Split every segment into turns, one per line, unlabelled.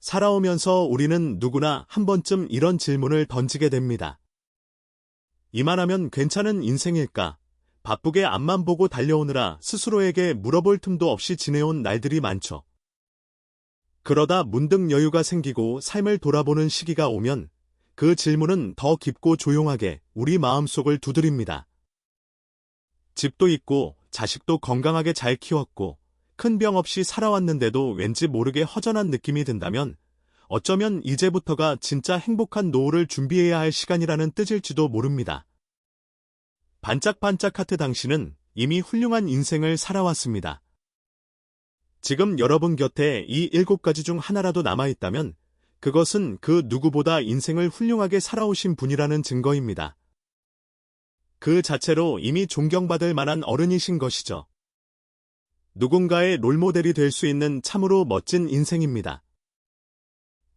살아오면서 우리는 누구나 한 번쯤 이런 질문을 던지게 됩니다. 이만하면 괜찮은 인생일까? 바쁘게 앞만 보고 달려오느라 스스로에게 물어볼 틈도 없이 지내온 날들이 많죠. 그러다 문득 여유가 생기고 삶을 돌아보는 시기가 오면 그 질문은 더 깊고 조용하게 우리 마음속을 두드립니다. 집도 있고 자식도 건강하게 잘 키웠고 큰 병 없이 살아왔는데도 왠지 모르게 허전한 느낌이 든다면 어쩌면 이제부터가 진짜 행복한 노후를 준비해야 할 시간이라는 뜻일지도 모릅니다. 반짝반짝 하트 당신은 이미 훌륭한 인생을 살아왔습니다. 지금 여러분 곁에 이 7가지 중 하나라도 남아있다면 그것은 그 누구보다 인생을 훌륭하게 살아오신 분이라는 증거입니다. 그 자체로 이미 존경받을 만한 어른이신 것이죠. 누군가의 롤모델이 될 수 있는 참으로 멋진 인생입니다.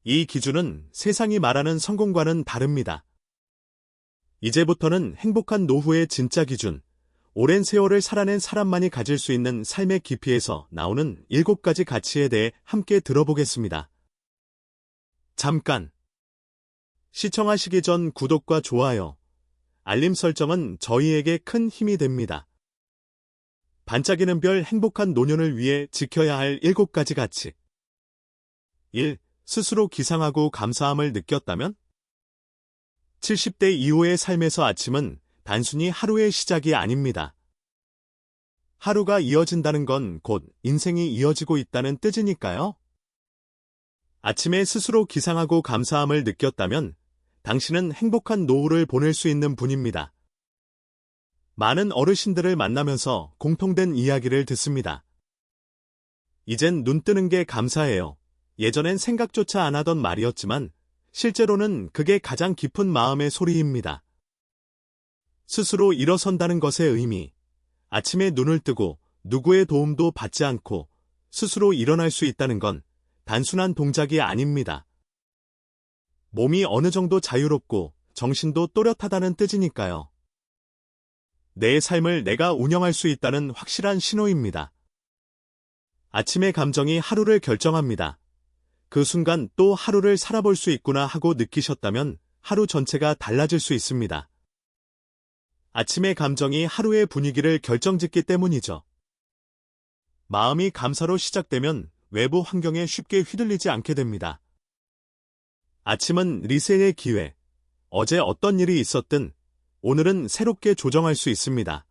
이 기준은 세상이 말하는 성공과는 다릅니다. 이제부터는 행복한 노후의 진짜 기준, 오랜 세월을 살아낸 사람만이 가질 수 있는 삶의 깊이에서 나오는 7가지 가치에 대해 함께 들어보겠습니다. 잠깐! 시청하시기 전 구독과 좋아요, 알림 설정은 저희에게 큰 힘이 됩니다. 반짝이는 별 행복한 노년을 위해 지켜야 할 7가지 가치. 1. 스스로 기상하고 감사함을 느꼈다면? 70대 이후의 삶에서 아침은 단순히 하루의 시작이 아닙니다. 하루가 이어진다는 건 곧 인생이 이어지고 있다는 뜻이니까요. 아침에 스스로 기상하고 감사함을 느꼈다면 당신은 행복한 노후를 보낼 수 있는 분입니다. 많은 어르신들을 만나면서 공통된 이야기를 듣습니다. 이젠 눈 뜨는 게 감사해요. 예전엔 생각조차 안 하던 말이었지만 실제로는 그게 가장 깊은 마음의 소리입니다. 스스로 일어선다는 것의 의미, 아침에 눈을 뜨고 누구의 도움도 받지 않고 스스로 일어날 수 있다는 건 단순한 동작이 아닙니다. 몸이 어느 정도 자유롭고 정신도 또렷하다는 뜻이니까요. 내 삶을 내가 운영할 수 있다는 확실한 신호입니다. 아침의 감정이 하루를 결정합니다. 그 순간 또 하루를 살아볼 수 있구나 하고 느끼셨다면 하루 전체가 달라질 수 있습니다. 아침의 감정이 하루의 분위기를 결정짓기 때문이죠. 마음이 감사로 시작되면 외부 환경에 쉽게 휘둘리지 않게 됩니다. 아침은 리셋의 기회. 어제 어떤 일이 있었든 오늘은 새롭게 조정할 수 있습니다.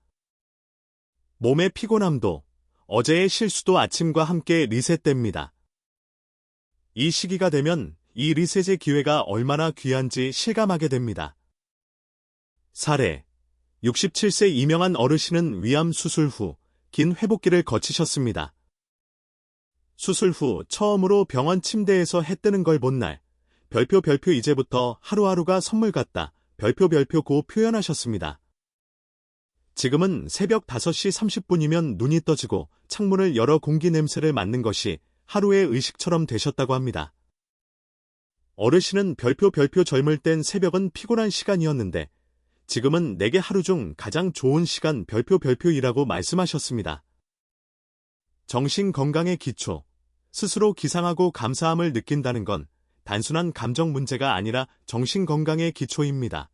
몸의 피곤함도 어제의 실수도 아침과 함께 리셋됩니다. 이 시기가 되면 이 리셋의 기회가 얼마나 귀한지 실감하게 됩니다. 사례 67세 이명한 어르신은 위암 수술 후 긴 회복기를 거치셨습니다. 수술 후 처음으로 병원 침대에서 해 뜨는 걸 본 날 별표 이제부터 하루하루가 선물 같다. 별표 고 표현하셨습니다. 지금은 새벽 5시 30분이면 눈이 떠지고 창문을 열어 공기 냄새를 맡는 것이 하루의 의식처럼 되셨다고 합니다. 어르신은 별표 젊을 땐 새벽은 피곤한 시간이었는데 지금은 내게 하루 중 가장 좋은 시간 별표이라고 말씀하셨습니다. 정신 건강의 기초, 스스로 기상하고 감사함을 느낀다는 건 단순한 감정 문제가 아니라 정신 건강의 기초입니다.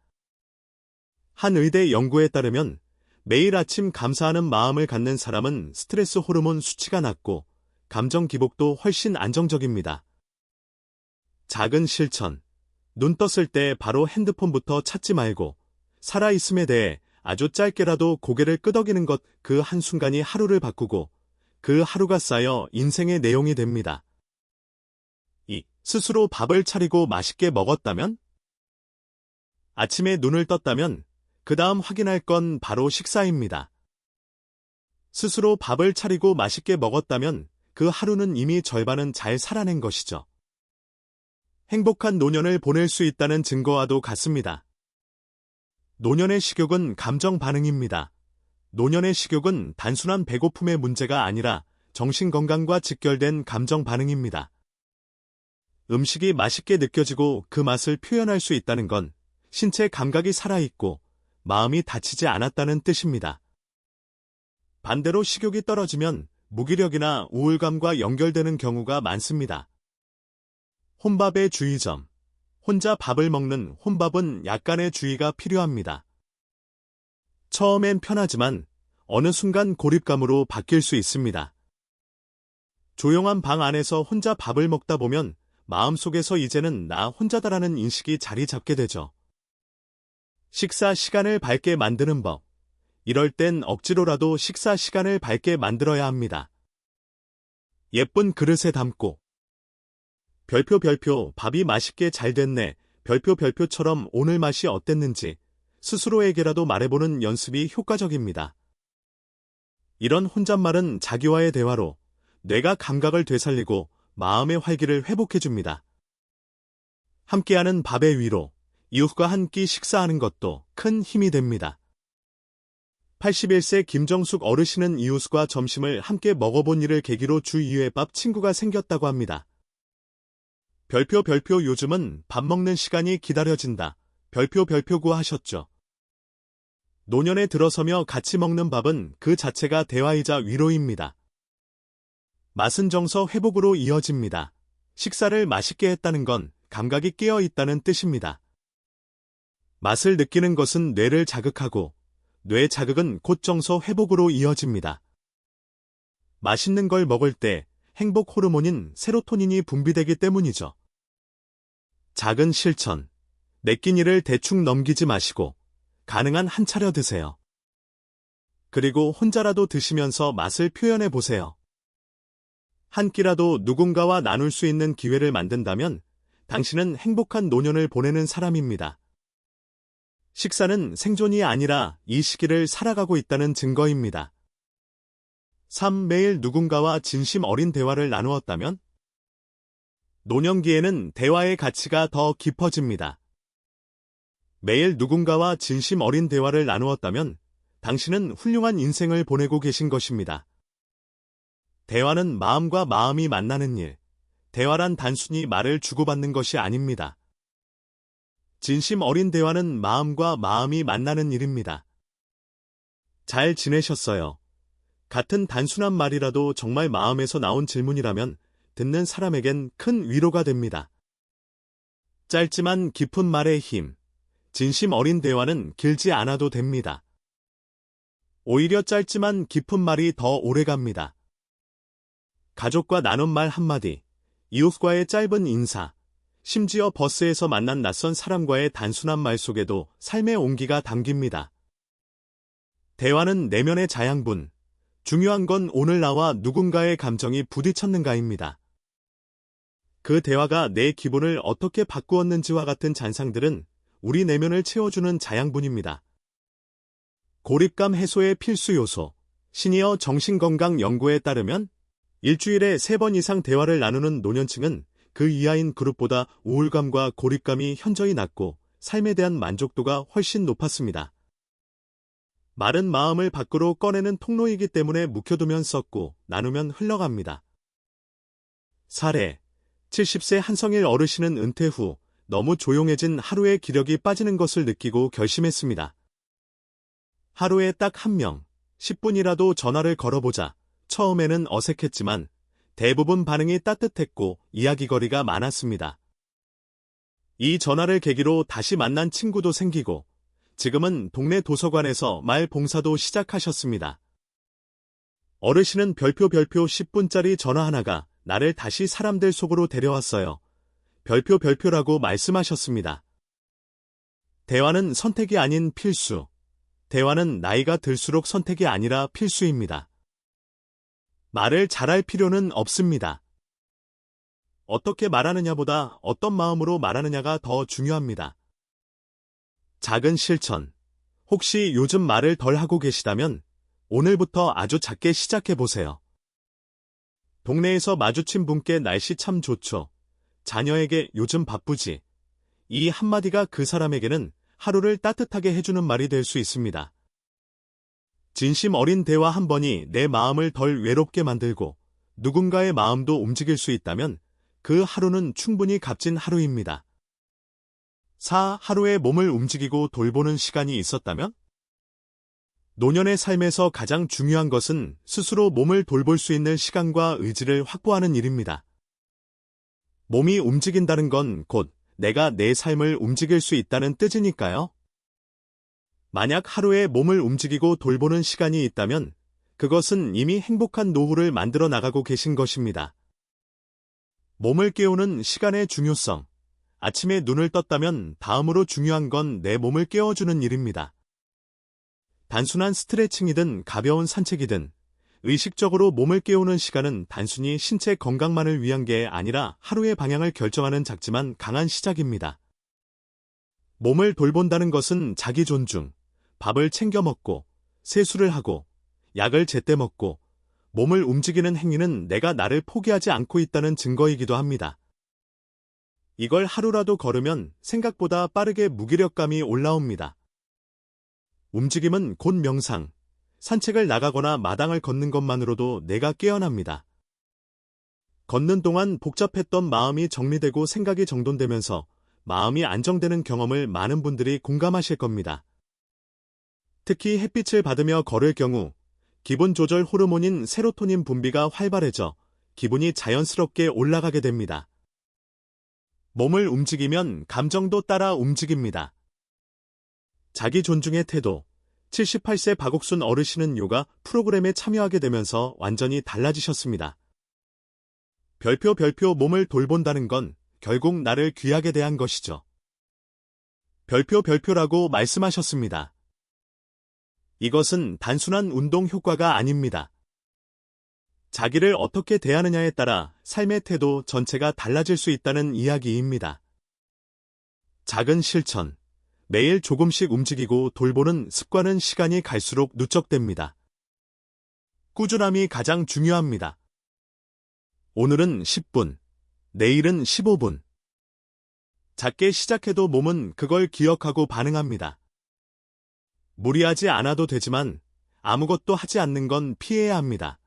한 의대 연구에 따르면 매일 아침 감사하는 마음을 갖는 사람은 스트레스 호르몬 수치가 낮고 감정 기복도 훨씬 안정적입니다. 작은 실천, 눈 떴을 때 바로 핸드폰부터 찾지 말고 살아있음에 대해 아주 짧게라도 고개를 끄덕이는 것, 그 한순간이 하루를 바꾸고 그 하루가 쌓여 인생의 내용이 됩니다. 2. 스스로 밥을 차리고 맛있게 먹었다면? 아침에 눈을 떴다면 그 다음 확인할 건 바로 식사입니다. 스스로 밥을 차리고 맛있게 먹었다면 그 하루는 이미 절반은 잘 살아낸 것이죠. 행복한 노년을 보낼 수 있다는 증거와도 같습니다. 노년의 식욕은 감정 반응입니다. 노년의 식욕은 단순한 배고픔의 문제가 아니라 정신건강과 직결된 감정 반응입니다. 음식이 맛있게 느껴지고 그 맛을 표현할 수 있다는 건 신체 감각이 살아있고 마음이 다치지 않았다는 뜻입니다. 반대로 식욕이 떨어지면 무기력이나 우울감과 연결되는 경우가 많습니다. 혼밥의 주의점. 혼자 밥을 먹는 혼밥은 약간의 주의가 필요합니다. 처음엔 편하지만 어느 순간 고립감으로 바뀔 수 있습니다. 조용한 방 안에서 혼자 밥을 먹다 보면 마음속에서 이제는 나 혼자다라는 인식이 자리 잡게 되죠. 식사 시간을 밝게 만드는 법. 이럴 땐 억지로라도 식사 시간을 밝게 만들어야 합니다. 예쁜 그릇에 담고 별표 밥이 맛있게 잘 됐네. 별표처럼 오늘 맛이 어땠는지 스스로에게라도 말해보는 연습이 효과적입니다. 이런 혼잣말은 자기와의 대화로 뇌가 감각을 되살리고 마음의 활기를 회복해줍니다. 함께하는 밥의 위로, 이웃과 한 끼 식사하는 것도 큰 힘이 됩니다. 81세 김정숙 어르신은 이웃과 점심을 함께 먹어본 일을 계기로 주 2회 밥 친구가 생겼다고 합니다. 별표 요즘은 밥 먹는 시간이 기다려진다. 별표구 하셨죠. 노년에 들어서며 같이 먹는 밥은 그 자체가 대화이자 위로입니다. 맛은 정서 회복으로 이어집니다. 식사를 맛있게 했다는 건 감각이 깨어 있다는 뜻입니다. 맛을 느끼는 것은 뇌를 자극하고 뇌 자극은 곧 정서 회복으로 이어집니다. 맛있는 걸 먹을 때 행복 호르몬인 세로토닌이 분비되기 때문이죠. 작은 실천. 내낀 일을 대충 넘기지 마시고 가능한 한 차려 드세요. 그리고 혼자라도 드시면서 맛을 표현해 보세요. 한 끼라도 누군가와 나눌 수 있는 기회를 만든다면 당신은 행복한 노년을 보내는 사람입니다. 식사는 생존이 아니라 이 시기를 살아가고 있다는 증거입니다. 3. 매일 누군가와 진심 어린 대화를 나누었다면? 노년기에는 대화의 가치가 더 깊어집니다. 매일 누군가와 진심 어린 대화를 나누었다면 당신은 훌륭한 인생을 보내고 계신 것입니다. 대화는 마음과 마음이 만나는 일. 대화란 단순히 말을 주고받는 것이 아닙니다. 진심 어린 대화는 마음과 마음이 만나는 일입니다. 잘 지내셨어요? 같은 단순한 말이라도 정말 마음에서 나온 질문이라면 듣는 사람에겐 큰 위로가 됩니다. 짧지만 깊은 말의 힘. 진심 어린 대화는 길지 않아도 됩니다. 오히려 짧지만 깊은 말이 더 오래갑니다. 가족과 나눈 말 한마디, 이웃과의 짧은 인사, 심지어 버스에서 만난 낯선 사람과의 단순한 말 속에도 삶의 온기가 담깁니다. 대화는 내면의 자양분. 중요한 건 오늘 나와 누군가의 감정이 부딪혔는가입니다. 그 대화가 내 기분을 어떻게 바꾸었는지와 같은 잔상들은 우리 내면을 채워주는 자양분입니다. 고립감 해소의 필수 요소. 시니어 정신건강연구에 따르면 일주일에 3번 이상 대화를 나누는 노년층은 그 이하인 그룹보다 우울감과 고립감이 현저히 낮고 삶에 대한 만족도가 훨씬 높았습니다. 말은 마음을 밖으로 꺼내는 통로이기 때문에 묵혀두면 썩고 나누면 흘러갑니다. 사례. 70세 한성일 어르신은 은퇴 후 너무 조용해진 하루의 기력이 빠지는 것을 느끼고 결심했습니다. 하루에 딱 1명, 10분이라도 전화를 걸어보자. 처음에는 어색했지만 대부분 반응이 따뜻했고 이야기거리가 많았습니다. 이 전화를 계기로 다시 만난 친구도 생기고 지금은 동네 도서관에서 말 봉사도 시작하셨습니다. 어르신은 별표 10분짜리 전화 하나가 나를 다시 사람들 속으로 데려왔어요. 별표라고 말씀하셨습니다. 대화는 선택이 아닌 필수. 대화는 나이가 들수록 선택이 아니라 필수입니다. 말을 잘할 필요는 없습니다. 어떻게 말하느냐보다 어떤 마음으로 말하느냐가 더 중요합니다. 작은 실천. 혹시 요즘 말을 덜 하고 계시다면 오늘부터 아주 작게 시작해보세요. 동네에서 마주친 분께 날씨 참 좋죠. 자녀에게 요즘 바쁘지. 이 한마디가 그 사람에게는 하루를 따뜻하게 해주는 말이 될 수 있습니다. 진심 어린 대화 한 번이 내 마음을 덜 외롭게 만들고 누군가의 마음도 움직일 수 있다면 그 하루는 충분히 값진 하루입니다. 4. 하루에 몸을 움직이고 돌보는 시간이 있었다면? 노년의 삶에서 가장 중요한 것은 스스로 몸을 돌볼 수 있는 시간과 의지를 확보하는 일입니다. 몸이 움직인다는 건 곧 내가 내 삶을 움직일 수 있다는 뜻이니까요. 만약 하루에 몸을 움직이고 돌보는 시간이 있다면 그것은 이미 행복한 노후를 만들어 나가고 계신 것입니다. 몸을 깨우는 시간의 중요성. 아침에 눈을 떴다면 다음으로 중요한 건 내 몸을 깨워주는 일입니다. 단순한 스트레칭이든 가벼운 산책이든 의식적으로 몸을 깨우는 시간은 단순히 신체 건강만을 위한 게 아니라 하루의 방향을 결정하는 작지만 강한 시작입니다. 몸을 돌본다는 것은 자기 존중, 밥을 챙겨 먹고, 세수를 하고, 약을 제때 먹고, 몸을 움직이는 행위는 내가 나를 포기하지 않고 있다는 증거이기도 합니다. 이걸 하루라도 걸으면 생각보다 빠르게 무기력감이 올라옵니다. 움직임은 곧 명상, 산책을 나가거나 마당을 걷는 것만으로도 내가 깨어납니다. 걷는 동안 복잡했던 마음이 정리되고 생각이 정돈되면서 마음이 안정되는 경험을 많은 분들이 공감하실 겁니다. 특히 햇빛을 받으며 걸을 경우 기분 조절 호르몬인 세로토닌 분비가 활발해져 기분이 자연스럽게 올라가게 됩니다. 몸을 움직이면 감정도 따라 움직입니다. 자기 존중의 태도. 78세 박옥순 어르신은 요가 프로그램에 참여하게 되면서 완전히 달라지셨습니다. 별표 몸을 돌본다는 건 결국 나를 귀하게 대한 것이죠. 별표라고 말씀하셨습니다. 이것은 단순한 운동 효과가 아닙니다. 자기를 어떻게 대하느냐에 따라 삶의 태도 전체가 달라질 수 있다는 이야기입니다. 작은 실천. 매일 조금씩 움직이고 돌보는 습관은 시간이 갈수록 누적됩니다. 꾸준함이 가장 중요합니다. 오늘은 10분, 내일은 15분. 작게 시작해도 몸은 그걸 기억하고 반응합니다. 무리하지 않아도 되지만 아무것도 하지 않는 건 피해야 합니다.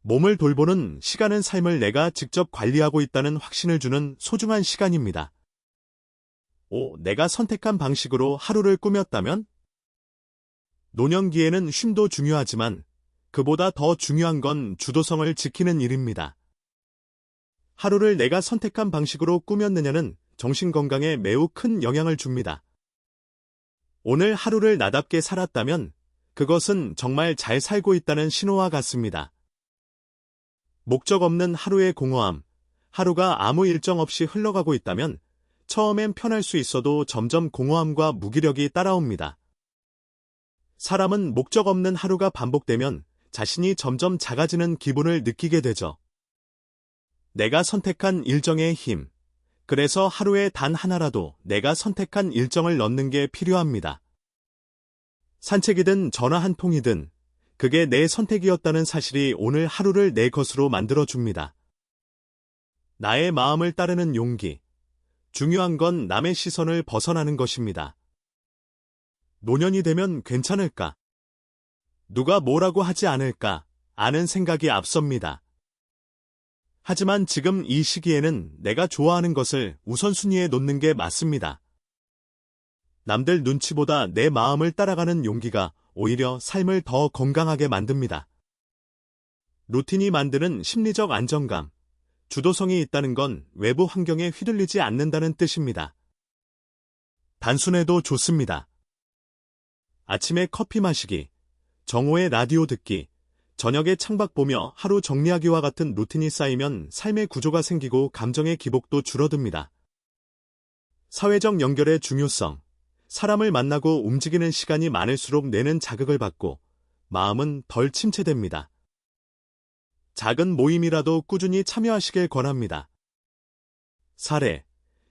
몸을 돌보는 시간은 삶을 내가 직접 관리하고 있다는 확신을 주는 소중한 시간입니다. 내가 선택한 방식으로 하루를 꾸몄다면? 노년기에는 쉼도 중요하지만 그보다 더 중요한 건 주도성을 지키는 일입니다. 하루를 내가 선택한 방식으로 꾸몄느냐는 정신건강에 매우 큰 영향을 줍니다. 오늘 하루를 나답게 살았다면 그것은 정말 잘 살고 있다는 신호와 같습니다. 목적 없는 하루의 공허함, 하루가 아무 일정 없이 흘러가고 있다면 처음엔 편할 수 있어도 점점 공허함과 무기력이 따라옵니다. 사람은 목적 없는 하루가 반복되면 자신이 점점 작아지는 기분을 느끼게 되죠. 내가 선택한 일정의 힘. 그래서 하루에 단 하나라도 내가 선택한 일정을 넣는 게 필요합니다. 산책이든 전화 한 통이든 그게 내 선택이었다는 사실이 오늘 하루를 내 것으로 만들어줍니다. 나의 마음을 따르는 용기. 중요한 건 남의 시선을 벗어나는 것입니다. 노년이 되면 괜찮을까? 누가 뭐라고 하지 않을까? 아는 생각이 앞섭니다. 하지만 지금 이 시기에는 내가 좋아하는 것을 우선순위에 놓는 게 맞습니다. 남들 눈치보다 내 마음을 따라가는 용기가 오히려 삶을 더 건강하게 만듭니다. 루틴이 만드는 심리적 안정감. 주도성이 있다는 건 외부 환경에 휘둘리지 않는다는 뜻입니다. 단순해도 좋습니다. 아침에 커피 마시기, 정오에 라디오 듣기, 저녁에 창밖 보며 하루 정리하기와 같은 루틴이 쌓이면 삶의 구조가 생기고 감정의 기복도 줄어듭니다. 사회적 연결의 중요성. 사람을 만나고 움직이는 시간이 많을수록 뇌는 자극을 받고 마음은 덜 침체됩니다. 작은 모임이라도 꾸준히 참여하시길 권합니다. 사례.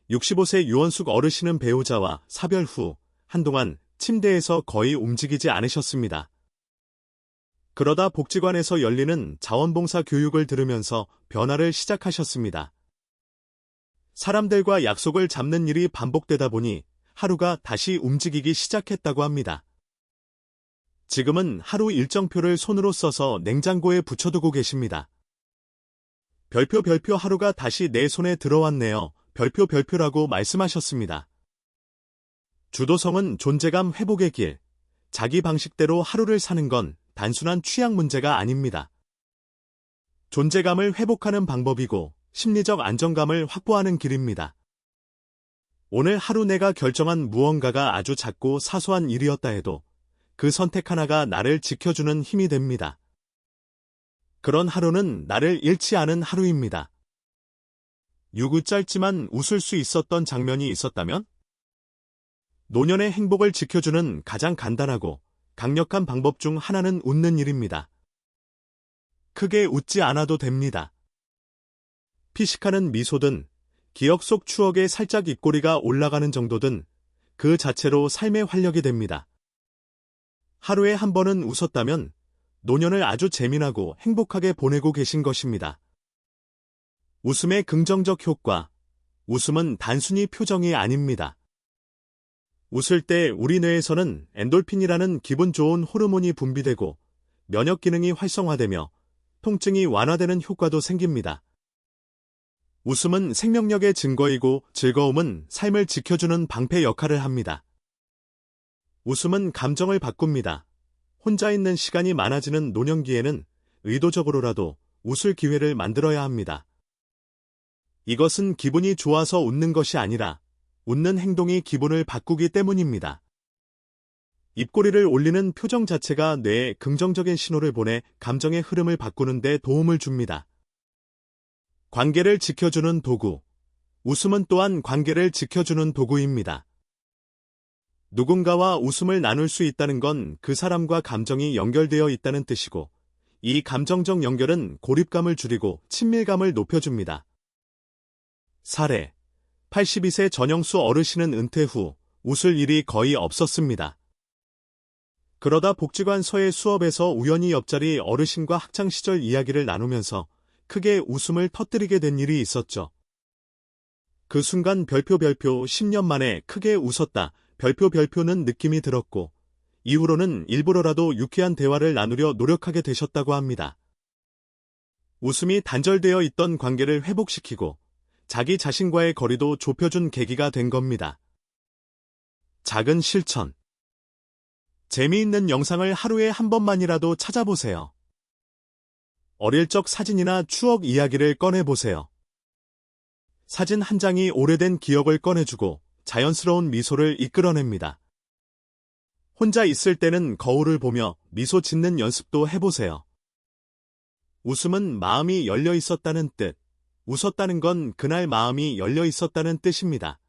65세 유원숙 어르신은 배우자와 사별 후 한동안 침대에서 거의 움직이지 않으셨습니다. 그러다 복지관에서 열리는 자원봉사 교육을 들으면서 변화를 시작하셨습니다. 사람들과 약속을 잡는 일이 반복되다 보니 하루가 다시 움직이기 시작했다고 합니다. 지금은 하루 일정표를 손으로 써서 냉장고에 붙여두고 계십니다. 별표 하루가 다시 내 손에 들어왔네요. 별표라고 말씀하셨습니다. 주도성은 존재감 회복의 길. 자기 방식대로 하루를 사는 건 단순한 취향 문제가 아닙니다. 존재감을 회복하는 방법이고 심리적 안정감을 확보하는 길입니다. 오늘 하루 내가 결정한 무언가가 아주 작고 사소한 일이었다 해도 그 선택 하나가 나를 지켜주는 힘이 됩니다. 그런 하루는 나를 잃지 않은 하루입니다. 유구 짧지만 웃을 수 있었던 장면이 있었다면? 노년의 행복을 지켜주는 가장 간단하고 강력한 방법 중 하나는 웃는 일입니다. 크게 웃지 않아도 됩니다. 피식하는 미소든 기억 속 추억에 살짝 입꼬리가 올라가는 정도든 그 자체로 삶의 활력이 됩니다. 하루에 한 번은 웃었다면 노년을 아주 재미나고 행복하게 보내고 계신 것입니다. 웃음의 긍정적 효과. 웃음은 단순히 표정이 아닙니다. 웃을 때 우리 뇌에서는 엔돌핀이라는 기분 좋은 호르몬이 분비되고 면역 기능이 활성화되며 통증이 완화되는 효과도 생깁니다. 웃음은 생명력의 증거이고 즐거움은 삶을 지켜주는 방패 역할을 합니다. 웃음은 감정을 바꿉니다. 혼자 있는 시간이 많아지는 노년기에는 의도적으로라도 웃을 기회를 만들어야 합니다. 이것은 기분이 좋아서 웃는 것이 아니라 웃는 행동이 기분을 바꾸기 때문입니다. 입꼬리를 올리는 표정 자체가 뇌에 긍정적인 신호를 보내 감정의 흐름을 바꾸는 데 도움을 줍니다. 관계를 지켜주는 도구. 웃음은 또한 관계를 지켜주는 도구입니다. 누군가와 웃음을 나눌 수 있다는 건 그 사람과 감정이 연결되어 있다는 뜻이고, 이 감정적 연결은 고립감을 줄이고 친밀감을 높여줍니다. 사례. 82세 전영수 어르신은 은퇴 후 웃을 일이 거의 없었습니다. 그러다 복지관서의 수업에서 우연히 옆자리 어르신과 학창시절 이야기를 나누면서 크게 웃음을 터뜨리게 된 일이 있었죠. 그 순간 별표 10년 만에 크게 웃었다. 별표는 느낌이 들었고 이후로는 일부러라도 유쾌한 대화를 나누려 노력하게 되셨다고 합니다. 웃음이 단절되어 있던 관계를 회복시키고 자기 자신과의 거리도 좁혀준 계기가 된 겁니다. 작은 실천. 재미있는 영상을 하루에 한 번만이라도 찾아보세요. 어릴 적 사진이나 추억 이야기를 꺼내보세요. 사진 한 장이 오래된 기억을 꺼내주고 자연스러운 미소를 이끌어냅니다. 혼자 있을 때는 거울을 보며 미소 짓는 연습도 해보세요. 웃음은 마음이 열려 있었다는 뜻. 웃었다는 건 그날 마음이 열려 있었다는 뜻입니다.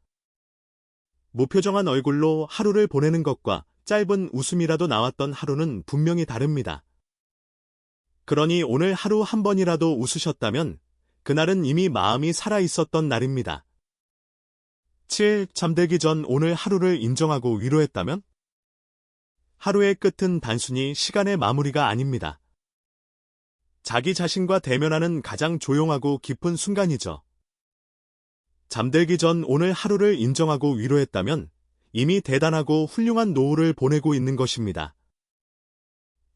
무표정한 얼굴로 하루를 보내는 것과 짧은 웃음이라도 나왔던 하루는 분명히 다릅니다. 그러니 오늘 하루 한 번이라도 웃으셨다면 그날은 이미 마음이 살아있었던 날입니다. 7. 잠들기 전 오늘 하루를 인정하고 위로했다면? 하루의 끝은 단순히 시간의 마무리가 아닙니다. 자기 자신과 대면하는 가장 조용하고 깊은 순간이죠. 잠들기 전 오늘 하루를 인정하고 위로했다면 이미 대단하고 훌륭한 노후를 보내고 있는 것입니다.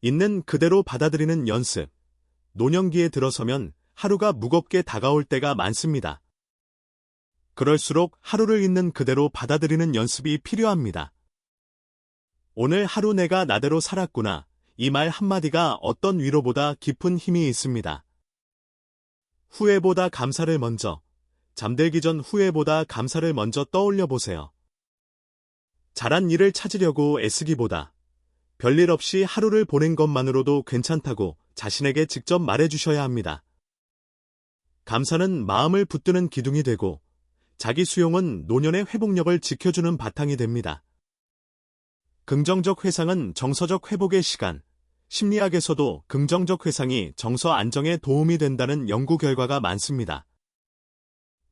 있는 그대로 받아들이는 연습. 노년기에 들어서면 하루가 무겁게 다가올 때가 많습니다. 그럴수록 하루를 있는 그대로 받아들이는 연습이 필요합니다. 오늘 하루 내가 나대로 살았구나. 이 말 한마디가 어떤 위로보다 깊은 힘이 있습니다. 후회보다 감사를 먼저. 잠들기 전 후회보다 감사를 먼저 떠올려 보세요. 잘한 일을 찾으려고 애쓰기보다 별일 없이 하루를 보낸 것만으로도 괜찮다고 자신에게 직접 말해주셔야 합니다. 감사는 마음을 붙드는 기둥이 되고 자기 수용은 노년의 회복력을 지켜주는 바탕이 됩니다. 긍정적 회상은 정서적 회복의 시간. 심리학에서도 긍정적 회상이 정서 안정에 도움이 된다는 연구 결과가 많습니다.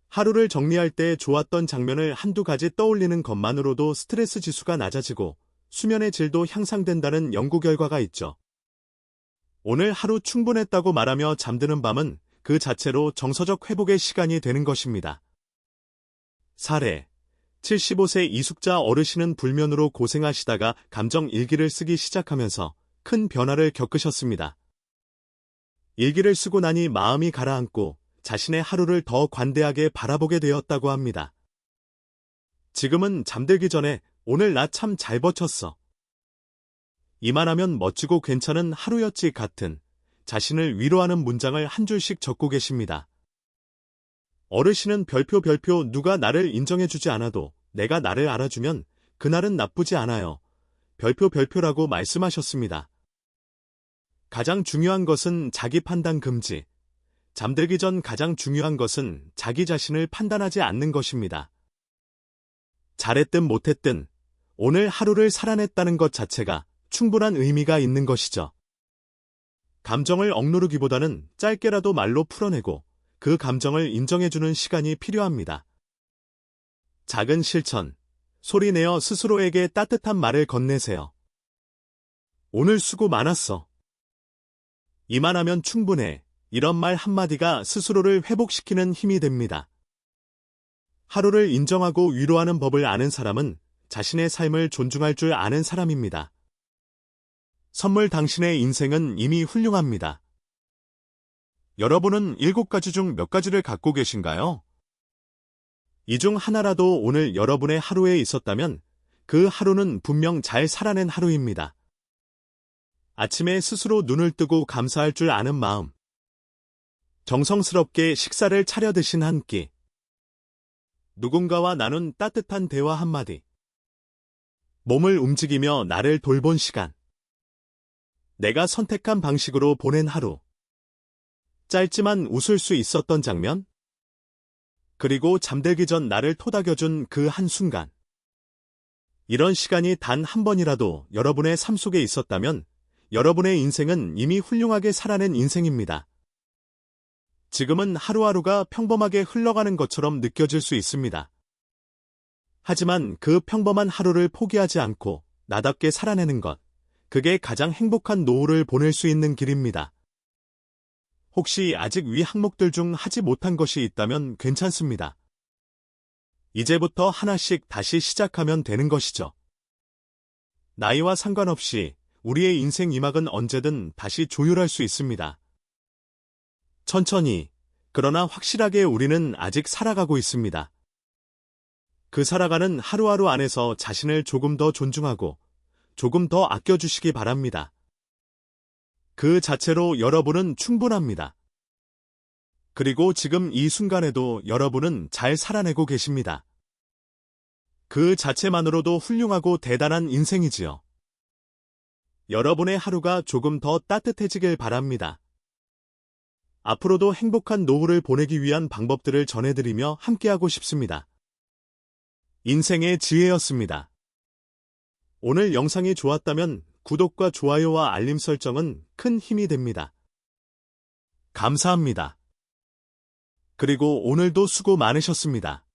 하루를 정리할 때 좋았던 장면을 한두 가지 떠올리는 것만으로도 스트레스 지수가 낮아지고 수면의 질도 향상된다는 연구 결과가 있죠. 오늘 하루 충분했다고 말하며 잠드는 밤은 그 자체로 정서적 회복의 시간이 되는 것입니다. 사례. 75세 이숙자 어르신은 불면으로 고생하시다가 감정 일기를 쓰기 시작하면서 큰 변화를 겪으셨습니다. 일기를 쓰고 나니 마음이 가라앉고 자신의 하루를 더 관대하게 바라보게 되었다고 합니다. 지금은 잠들기 전에 오늘 나 참 잘 버텼어. 이만하면 멋지고 괜찮은 하루였지 같은 자신을 위로하는 문장을 한 줄씩 적고 계십니다. 어르신은 별표 누가 나를 인정해주지 않아도 내가 나를 알아주면 그날은 나쁘지 않아요. 별표라고 말씀하셨습니다. 가장 중요한 것은 자기 판단 금지. 잠들기 전 가장 중요한 것은 자기 자신을 판단하지 않는 것입니다. 잘했든 못했든 오늘 하루를 살아냈다는 것 자체가 충분한 의미가 있는 것이죠. 감정을 억누르기보다는 짧게라도 말로 풀어내고 그 감정을 인정해주는 시간이 필요합니다. 작은 실천, 소리내어 스스로에게 따뜻한 말을 건네세요. 오늘 수고 많았어. 이만하면 충분해. 이런 말 한마디가 스스로를 회복시키는 힘이 됩니다. 하루를 인정하고 위로하는 법을 아는 사람은 자신의 삶을 존중할 줄 아는 사람입니다. 선물 당신의 인생은 이미 훌륭합니다. 여러분은 7가지 중 몇 가지를 갖고 계신가요? 이 중 하나라도 오늘 여러분의 하루에 있었다면 그 하루는 분명 잘 살아낸 하루입니다. 아침에 스스로 눈을 뜨고 감사할 줄 아는 마음. 정성스럽게 식사를 차려 드신 한 끼. 누군가와 나눈 따뜻한 대화 한마디. 몸을 움직이며 나를 돌본 시간. 내가 선택한 방식으로 보낸 하루. 짧지만 웃을 수 있었던 장면? 그리고 잠들기 전 나를 토닥여준 그 한순간. 이런 시간이 단 한 번이라도 여러분의 삶 속에 있었다면 여러분의 인생은 이미 훌륭하게 살아낸 인생입니다. 지금은 하루하루가 평범하게 흘러가는 것처럼 느껴질 수 있습니다. 하지만 그 평범한 하루를 포기하지 않고 나답게 살아내는 것, 그게 가장 행복한 노후를 보낼 수 있는 길입니다. 혹시 아직 위 항목들 중 하지 못한 것이 있다면 괜찮습니다. 이제부터 하나씩 다시 시작하면 되는 것이죠. 나이와 상관없이 우리의 인생 이막은 언제든 다시 조율할 수 있습니다. 천천히, 그러나 확실하게 우리는 아직 살아가고 있습니다. 그 살아가는 하루하루 안에서 자신을 조금 더 존중하고 조금 더 아껴주시기 바랍니다. 그 자체로 여러분은 충분합니다. 그리고 지금 이 순간에도 여러분은 잘 살아내고 계십니다. 그 자체만으로도 훌륭하고 대단한 인생이지요. 여러분의 하루가 조금 더 따뜻해지길 바랍니다. 앞으로도 행복한 노후를 보내기 위한 방법들을 전해드리며 함께하고 싶습니다. 인생의 지혜였습니다. 오늘 영상이 좋았다면 구독과 좋아요와 알림 설정은 큰 힘이 됩니다. 감사합니다. 그리고 오늘도 수고 많으셨습니다.